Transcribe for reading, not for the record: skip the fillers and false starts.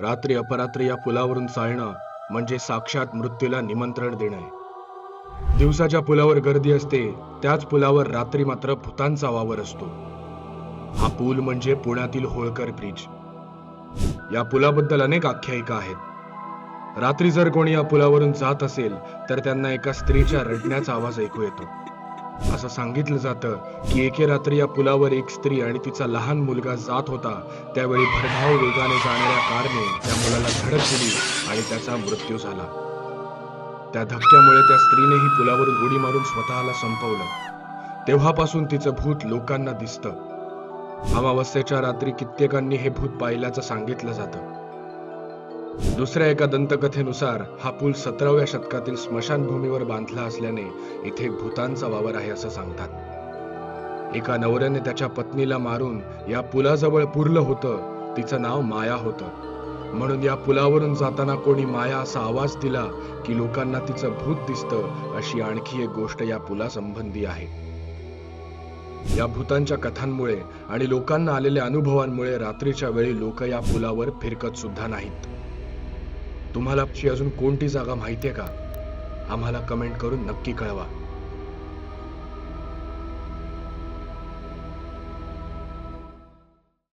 रात्री अपरात्री या पुलावरून चालणं म्हणजे साक्षात मृत्यूला निमंत्रण देणं आहे. दिवसाच्या पुलावर गर्दी असते, त्याच पुलावर रात्री मात्र भूतांचा वावर असतो. हा पूल म्हणजे पुण्यातील होळकर ब्रिज. या पुलाबद्दल अनेक आख्यायिका आहेत. रात्री जर कोणी या पुलावरून जात असेल तर त्यांना एका स्त्रीच्या रडण्याचा आवाज ऐकू येतो. असं सांगितलं जातं की एके रात्री या पुलावर एक स्त्री आणि तिचा लहान मुलगा जात होता. त्यावेळी भरधाव वेगाने जाणाऱ्या कारने त्या मुलाला धडक दिली आणि त्याचा मृत्यू झाला. त्या धक्क्यामुळे त्या स्त्रीनेही पुलावरून उडी मारून स्वतःला संपवलं. तेव्हापासून तिचं भूत लोकांना दिसतं. अमावस्येच्या रात्री कित्येकांनी हे भूत पाहिल्याचं सांगितलं जातं. दुसऱ्या एका दंतकथेनुसार हा पूल 17व्या शतकातील स्मशानभूमीवर बांधला असल्याने इथे भूतांचा वावर आहे असं सांगतात. एका नवऱ्याने त्याच्या पत्नीला मारून या पुलाजवळ पुरलं होतं. तिचं नाव माया होतं. म्हणून या पुलावरून जाताना कोणी माया असा आवाज दिला की लोकांना तिचं भूत दिसतं, अशी आणखी एक गोष्ट या पुलासंबंधी आहे. या भूतांच्या कथांमुळे आणि लोकांना आलेल्या अनुभवांमुळे रात्रीच्या वेळी लोक या पुलावर फिरकत सुद्धा नाहीत. तुम्हाला अशी अजून कोणती जागा माहितीये का? आम्हाला कमेंट करून नक्की कळवा.